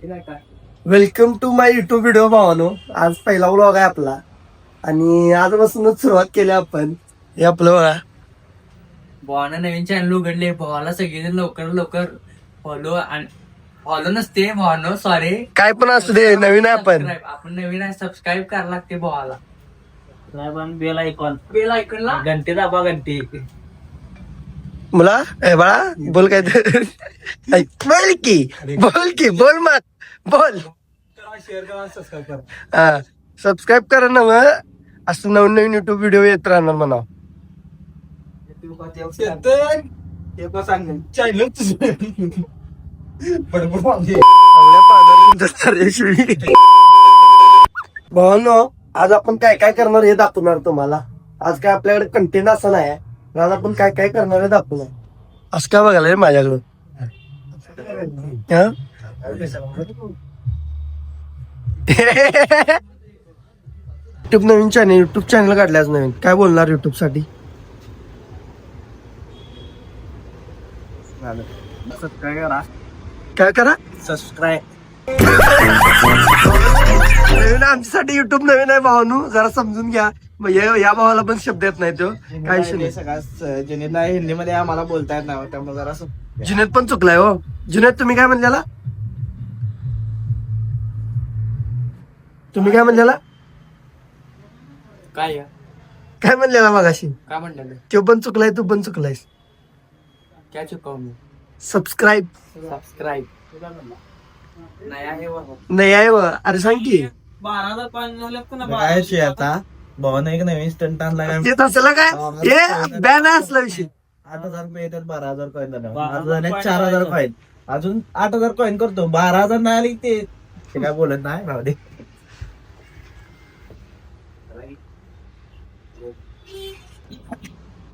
Welcome to my YouTube video भावानो. आज पहिला व्लॉग आहे आपला आणि आजपासूनच सुरुवात केली आपण. हे आपलं बघा, भावानं नवीन चॅनल उघडले. भावाला सगळेजण लवकर फॉलो नसते भावानो, सॉरी. काय पण असू दे, नवीन आहे आपण. आपण नवीन आहे, सबस्क्राईब करायला लागते भावाला. बेल आयकॉन ला घंटी दाबा घंटी. मुला ए बाळा बोल काय तर. बोल की मत बोल. शेअर करा, सबस्क्राईब करा. हा, सबस्क्राईब करा ना मग. असं नवीन युट्यूब व्हिडिओ येत राहणार म्हणा. भावांनो, आज आपण काय काय करणार हे दाखवणार तुम्हाला. आज काय आपल्याकडे कंटेंट असं नाही. आज आपण काय काय करणार हे दाखवणार. असं काय बघायला रे माझ्याकडं. युट्यूब नवीन चॅनल, युट्यूब चॅनल काढल्यास नवीन. काय बोलणार युट्यूब साठी. काय करा सबस्क्राईब. नवीन आमच्यासाठी युट्यूब नवीन आहे भावानू, जरा समजून घ्या. मग या भावाला पण शब्द येत नाही तो. काय सगळ्यात जुनीला हिंदी मध्ये आम्हाला बोलता येत नाही, त्यामुळे जरा जुनेद पण चुकलाय हो. जुनेद तुम्ही काय म्हणलेला. तुम्ही काय म्हणलेला. काय म्हणलेला मगाशी. काय म्हणलं तो पण चुकलाय, तू पण चुकलायस. क्या चुका मी सबस्क्राईब सबस्क्राईब नाही आहे बाबा. नाही आहे व. अरे सांग की 12,000 पाणी झालं पुन्हा काय आता भावानं एक नवीन स्टंट आणला. ते तसलं काय हे बॅन असला विषय. 8,000 रुपये येतात, 12,000 कॉईन झाले, 4,000 कॉईन, अजून 8,000 कॉईन करतो. 12,000 नाही आली ते काय बोलत नाही राहू दे.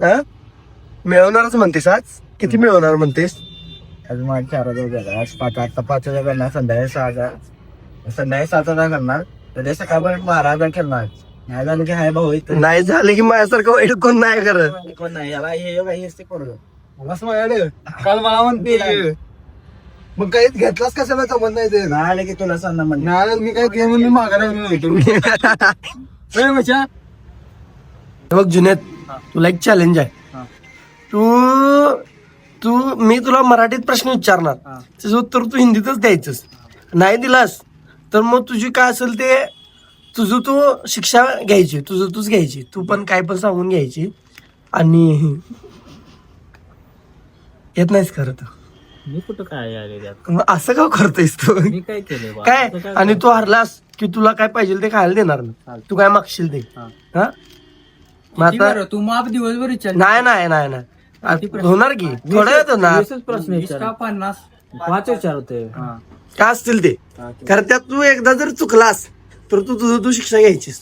हा? मिळवणारच म्हणतेस आज. किती मिळवणार म्हणतेस. अजून माझे 4,000 झाले. आज आता 5,000 करणार, संध्याकाळी 6,000, संध्याकाळी 7,000 करणार, तर सकाळपर्यंत 12,000 करणार. नाही झालं की हाय भाऊ इथं. नाही झाले की माझ्यासारखं वाईट कोण नाही करत. कोण नाही याला हे असते कोण असं माझ्याकडे काल मला म्हणते मग काही घेतलास कशाला समज नाही ते. नाही आले की तुला सांगणार म्हणजे मी काय गेम मी मागायला. बघ जुनेद, तुला एक चॅलेंज आहे. मी तुला मराठीत प्रश्न विचारणार, त्याचं उत्तर तू हिंदीतच द्यायचंस. नाही दिलास तर मग तुझी काय असेल ते तुझं तू शिक्षा घ्यायची, तुझं तूच घ्यायची. तू पण काय पण सांगून घ्यायची. आणि येत नाहीस खरं तर. मी कुठं काय आले मग असं का करतोयस तू. मी काय केलं काय आणि तू हरलास की तुला काय पाहिजे ते खायला देणार ना. तू काय मागशील ते. हा मग आता तू माप दिवसभर विचार. नाही होणार की थोड्या वेळ होणार. प्रश्न 50 5 विचारतोय. काय असतील ते. कारण त्यात तू एकदा जर चुकलास तर तू शिक्षा घ्यायचीस.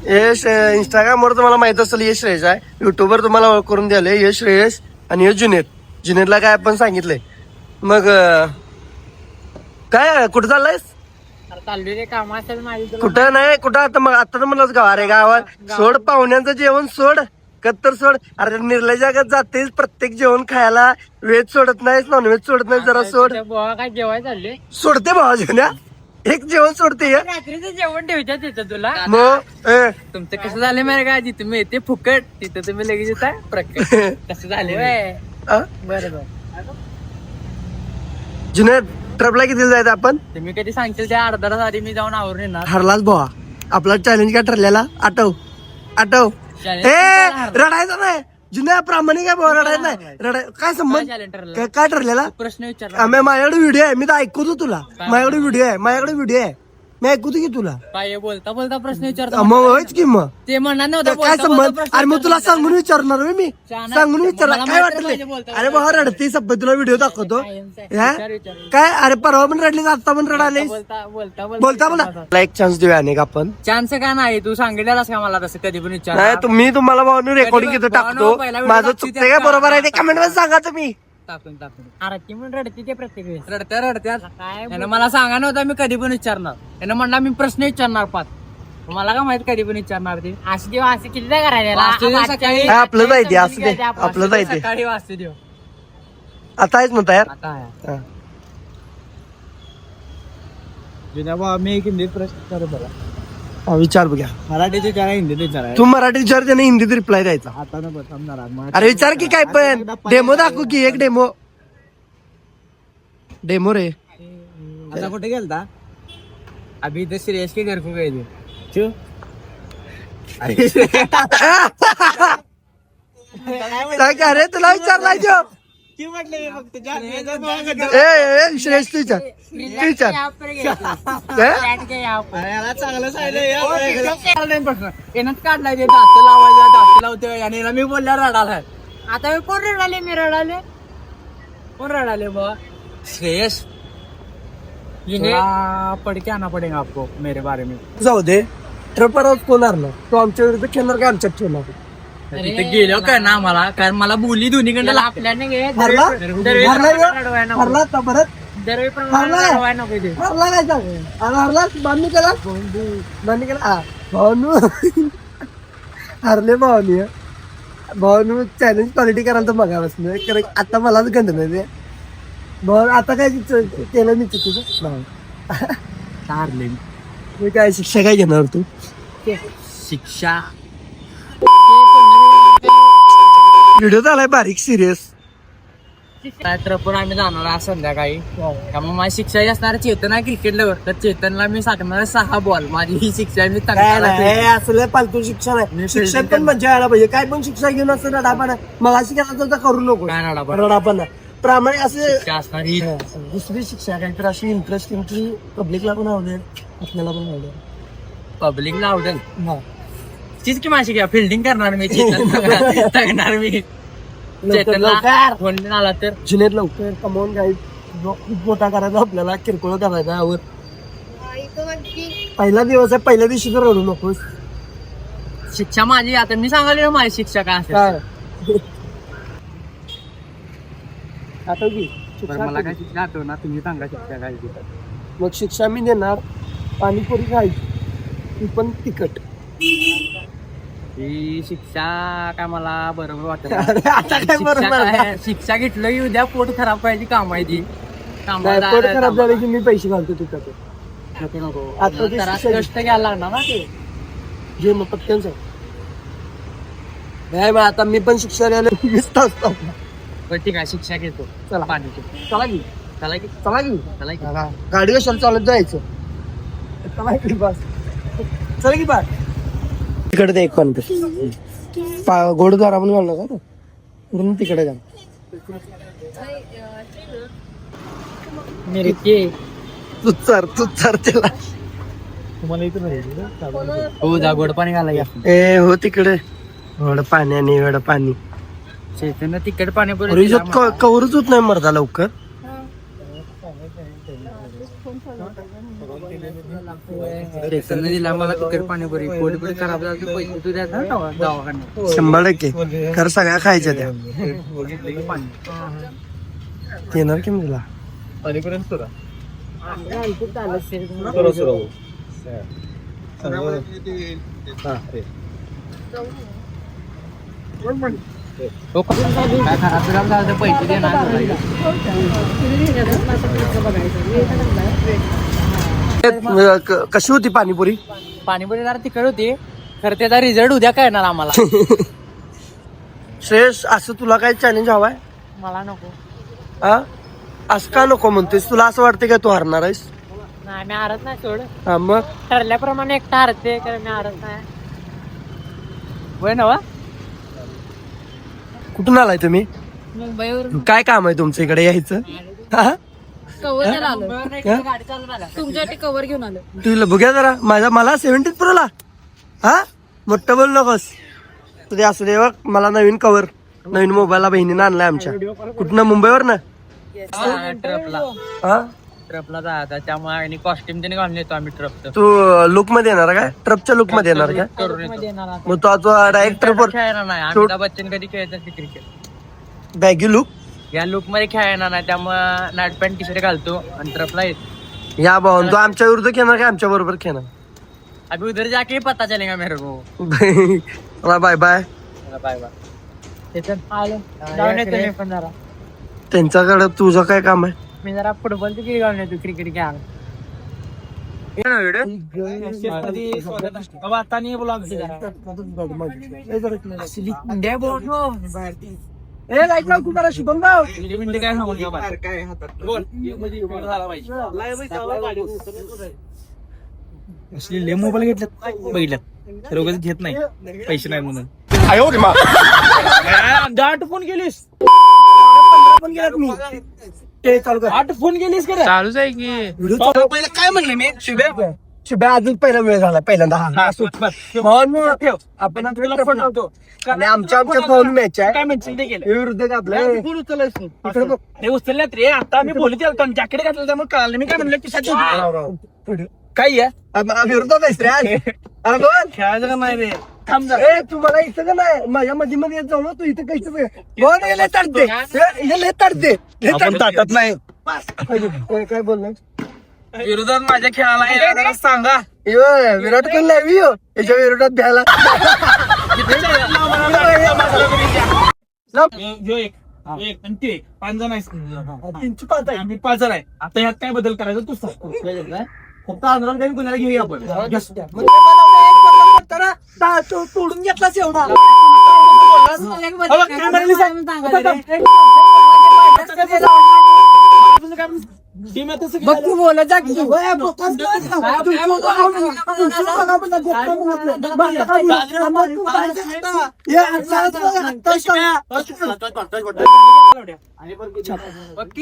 यश इंस्टाग्राम वर तुम्हाला माहित असेल यश श्रेयस आहे. युट्यूबवर तुम्हाला ओळख करून द्याले यश श्रेयस आणि यश जुनेदला काय आपण सांगितलंय. मग काय कुठं चाललायस. काम असेल माझी. कुठं नाही कुठं. आता तर म्हणलंच गाव. अरे गावात सोड, पाहुण्यांचं जेवण सोड, कत्तर सोड. अरे निर्लजागत जातेस प्रत्येक जेवण खायला. व्हेज सोडत नाहीस, नॉनव्हेज सोडत नाही. जरा सोड. काय जेवाय चालले. सोडते भावा जेवण्या. एक जेवण सोडते. रात्रीचं जेवण ठेवतात तिथं तुला. मग तुमचं कसं झालं माहिती का. जिथं मी येते फुकट तिथं तुम्ही लगेच येताय प्रकट. कसं झाले बरोबर. जुनेद ट्रपला किती जायचं आपण. तुम्ही कधी सांगतील त्या अर्धा तास आधी मी जाऊन आवरून येणार. हरलाच भावा. आपला चॅलेंज काय ठरलेला आठव. रडायचं नाही जुन्या प्रामाणिक आहे भावा. रडायचं नाही. काय संबंध काय ठरलेला. प्रश्न विचार. माझ्याकडे व्हिडिओ आहे. मी तर ऐकतो तुला. माझ्याकडे व्हिडिओ आहे. मी ऐकतो की तुला. काय बोलता प्रश्न विचारतो. मग होयच की मग. ते म्हणणार नव्हतं. काय संबंध. अरे मग तुला सांगून विचारणार मी. सांगून विचारणार काय वाटलं. अरे भावा रडते सप्पा. तुला व्हिडिओ दाखवतो. काय अरे परवा पण रडलीस, आता पण रडालीस. बोलता मला एक चान्स देऊया अनेक आपण. चान्स का नाही. तू सांगितलेलास का मला तसं कधी पण विचार. नाही मी तुम्हाला भाऊ रेकॉर्डिंग घेतो टाकतो. माझं चुकतंय का बरोबर आहे ते कमेंट मध्ये सांगा तुम्ही. टाकून अरे म्हणून रडते ते प्रत्येक वेळेस. रडत्या काय मला सांगा नव्हता. मी कधी पण विचारणार. यानं म्हणला मी प्रश्न विचारणार 5. मला का माहित कधी पण विचारणार ते. असं किती करायला. आपलं जायचे असं दे. आपलं जायचे सकाळी वाचते देव. आता आहेच ना तयार. आता जुन्या मी एक हिंदीत प्रश्न करत होता. हा, विचार बघा. मराठीचे विचार आहे, हिंदीत विचार आहे. तू मराठी विचार त्याने हिंदीत रिप्लाय द्यायचा. हातानं समजणार. अरे विचार की काय पण डेमो दाखवू की एक डेमो रे. आता कुठे गेलता? अभी तो श्रेयस के घर को गए थे. क्यों? काय रे तुला विचारलाय तो? क्यों म्हटलं मी फक्त ए श्रेष्ठ तू विचार तू विचार यहाँ पर गए थे. काय? फ्लॅट के यहाँ पर. याला चांगलं सांगितलं. प्रश्न येणंच काढलाय ते दात लावायचं दात लावते आणि याला मी बोलल्या रडालाय. आता कोण रडाले? मी रडाले. कोण रडाले बा? श्रेयस पढ़ के आना पड़ेगा आपको मेरे बारे में. जाऊ दे ट्रपरावर कोण हरणार? तो आमच्या विरुद्ध खेळणार का आमच्यात खेळणार? तिथे गेलो काय ना मला कारण मला बोली दोन्हीकडे आपल्याने हरला हरला आता परत दरवेळी पण हरला? नको ते. हरला काय सांग? आणि हरला बांधणी केला बांधणी केला भावनू हरले भावनी भावनू चॅलेंज क्वालिटी करायला तर बघावंच कारण आता मलाच गंध नाही ते भाऊ. आता काय केलं मी तुझं हारले मी काय शिक्षा काय घेणार तू? शिक्षा व्हिडिओ झालाय बारीक सिरियस. तर पण आम्ही जाणार आज संध्याकाळी. त्यामुळे माझी शिक्षा ही असणार चेतन आहे क्रिकेटला. तर चेतनला मी सांगणार 6 बॉल. माझी ही शिक्षा मी काय नाही असलं फालतू शिक्षण आहे. शिक्षण पण मजा यायला पाहिजे. काय पण शिक्षा घेऊन असं रडापण मग अशी केला तर करू नको. काय रडापण? रडापण प्रामाणिक असे शिक्षा असणार ही. दुसरी शिक्षा काय तर अशी इंटरेस्टिंग की पब्लिकला पण आवडेल आपल्याला पण आवडेल. पब्लिकला आवडेल हा तीच की माझी घ्या फिल्डिंग करणार मी चेतन सांगणार मी चेतनला लवकर. फोन आला तर जुनेर लवकर कमवून काही खूप मोठा करायचा आपल्याला किरकोळ करायचा यावर. पहिला दिवस आहे पहिल्या दिवशी तर रडू नकोस. शिक्षा माझी आता मी सांगायला माझी शिक्षा काय असेल. काय आता की बरं, मला काय शिक्षा आठवणार तुम्ही सांगा शिक्षा काय ती. मग शिक्षा मी देणार पाणीपुरी खायची ती पण तिखट. ही शिक्षा काय मला बरोबर वाटत अरे आता काय बरोबर नाही. शिक्षा घेतलं की उद्या पोट खराब करायची काम आहे ती. पोट खराब झाले की मी पैसे घालतो तिखट. नको आता ती तर शिक्षा कष्ट घ्यायला लागणार ना ते. घे मग पटकन सांग. नाही मग आता मी पण शिक्षा द्यायला 20 तास थांबलो. बरं ठीक आहे शिक्षा घेतो. चला. पाणीची चला की चला की चला की चला की गाडी कशाला चालत जायचं. चला की बस चला की बस तिकडे ते एक पण गोडद्वारा पण घालणार का म्हणून तिकडे जा. मिरची तूच चर त्याला. तुम्हाला इथं नाही हो जा गोड पाणी घाला घ्या. ए हो तिकडे एवढं पाणी आणि एवढं पाणी चेतन तिकट पाणी कवरच होत नाही मरदा लवकर. चेतन दिला मला तिकट पाणी बरी पोट पण खराब झालं तर पैसे तू द्या ना दवाखान्यात. 100% खरं सगळ्या खायच्या त्या येणार की मी तुला. पाणीपर्यंत सुद्धा काय खराब बिराब झालं तर पैसे देणार. कशी होती पाणीपुरी? पाणीपुरी जरा तिकड होती खरं त्याचा रिझल्ट उद्या कळणार आम्हाला. श्रेयस असं तुला काय चॅलेंज हवाय? मला नको. हा असं का नको म्हणतेस? तुला असं वाटतं का तू हरणार आहेस? नाही मी हारत नाही सोड. हा मग ठरल्याप्रमाणे एकटा हरते कारण मी हारत नाही. होय ना वा? कुठून आलाय तुम्ही? मुंबईवरून काय काम आहे तुमच्या इकडे यायचं? हा? कवर घ्यायला आलो गाडी चालून आला. तुमच्यासाठी कवर घेऊन आलो. तुला बघूया जरा मला 70 प्रोला हा मोठं बोल नकोस. तुझे असू दे बघ मला नवीन कवर नवीन मोबाईलला बहिणीनं आणलाय आमच्या. कुठनं? मुंबईवर ना. ट्रपला हा ट्रपला जायचा त्यामुळे आणि कॉस्ट्युम त्याने घालून येतो आम्ही ट्रपचं. तू लुक मध्ये येणार काय? ट्रपच्या लुक मध्ये येणार काय? करून येतो. मग तो डायरेक्ट ट्रपवर खेळणार नाही. अमिताभ बच्चन कधी खेळतात की क्रिकेट बॅगी लुक या लुक मध्ये खेळणार नाही त्यामुळे नाईट पॅन्ट टी शर्ट घालतो आणि ट्रपला येतो. या भाऊन तू आमच्या विरुद्ध खेळणार काय आमच्या बरोबर खेळणार? अभी उधर जाके पता चलेगा मेरे को. Bye bye bye bye. जाऊन येतो मी पण जरा. त्यांच्याकडे तुझं काय काम आहे? मी जरा फुटबॉलची खेळ घालून येतो क्रिकेट खेळायला. आता नाही बोला शुभमराव काय सांगू असले मोबाईल घेतल्यात बघितल्यात सर्व घेत नाही पैसे नाही म्हणून आठ फोन केलीस पण गेलात मी ते चालू कर 8 फोन केलीस का चालूच आहे की व्हिडिओ चालू पहिला काय म्हणलं मी शुभ्या अजून पहिला वेळ झाला पहिल्यांदा म्हणून ठेव आपण आणि आमच्या फोन मॅच आहे काय म्हणशील ते केलं विरुद्ध का आपलं फोन उचललायस ते उचलल्यात रे आता आम्ही बोलत जॅकेट घातलं त्यामुळे कळालं मी काय म्हणलं की काय आहे विरोधात आहेस रे अरे बोल खेळायचं का नाही रे थांब जा तुम्हाला इथं का नाही माझ्या मध्ये मध्ये येत जाऊ ना तू इथं काही लय तडते ताटत नाही काय बोलणार विरोधात माझ्या खेळाला सांगा विराट कोहली नाही याच्या विरोधात द्यायला एक आणि ते 5 जण आहे आम्ही 5 जण आहे आता ह्यात काय बदल करायचा तू सांग फक्त आंध्रात काही कोणाला घेऊया आपण तोडून घेतलाच एवढा बघ तू बोला जा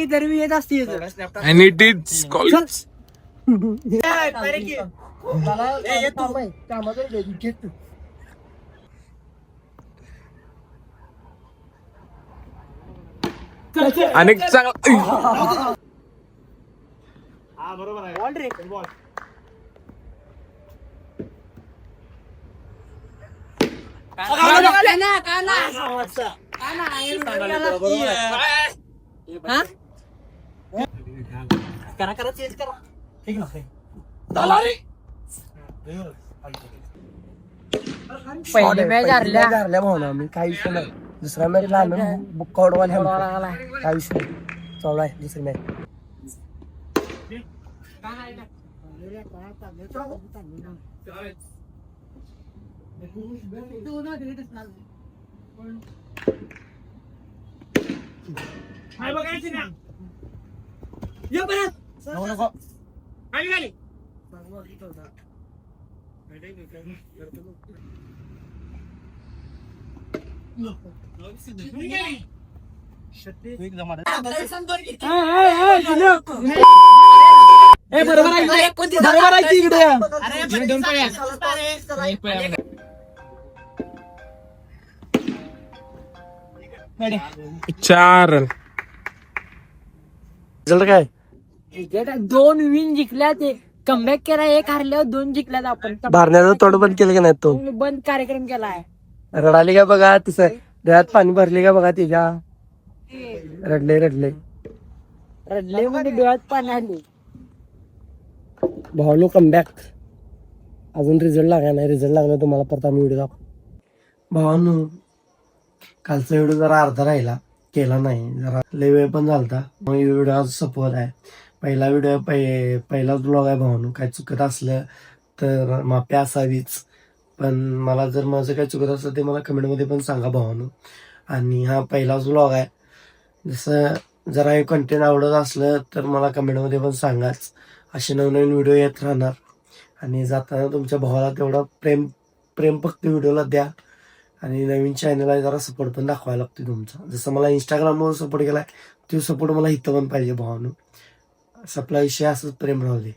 दरवी येत असते And it is called. आणि चांगला करा चेंज करा ठीक आहे पहिली मॅच हारल्या भावना मी काही विषय नाही दुसऱ्या मॅचला आम्ही कॉडवाले काही विषय नाही चालू आहे दुसरी मॅच चार रिझल्ट काय 2 विन जिंकल्या ते कमबॅक केला 1 हारल्यावर 2 जिंकल्यात आपण भारण्याचं तोंड बंद केलं का नाही तो बंद कार्यक्रम केलाय रडाली का बघा तसं डोळ्यात पाणी भरले का बघा तिच्या रडले रडले म्हणजे डोळ्यात पाणी आले भावलो कमबॅक अजून रिझल्ट लागला नाही रिझल्ट लागला तुम्हाला परत आम्ही व्हिडिओ दाखवू भावानो कालचा व्हिडिओ जरा अर्धा राहिला केला नाही जरा लय वेळ पण झालता मग व्हिडिओ आज सपोर्ट आहे पहिला व्हिडिओ पहिलाच ब्लॉग आहे भावानो काय चुकत असलं तर माफी असावीच पण मला जर माझं काय चुकत असलं ते मला कमेंटमध्ये पण सांगा भावानो आणि हा पहिलाच व्लॉग आहे जसं जरा हे कंटेंट आवडत असलं तर मला कमेंटमध्ये पण सांगाच असे नवनवीन व्हिडिओ येत राहणार आणि जाताना तुमच्या भावाला तेवढा प्रेम फक्त व्हिडिओला द्या आणि नवीन चॅनलला जरा सपोर्ट पण दाखवायला लागतो तुमचा जसं मला इंस्टाग्रामवर सपोर्ट केलाय तो सपोर्ट मला इथं पण पाहिजे भावानो आपला विषय असंच प्रेम राहू दे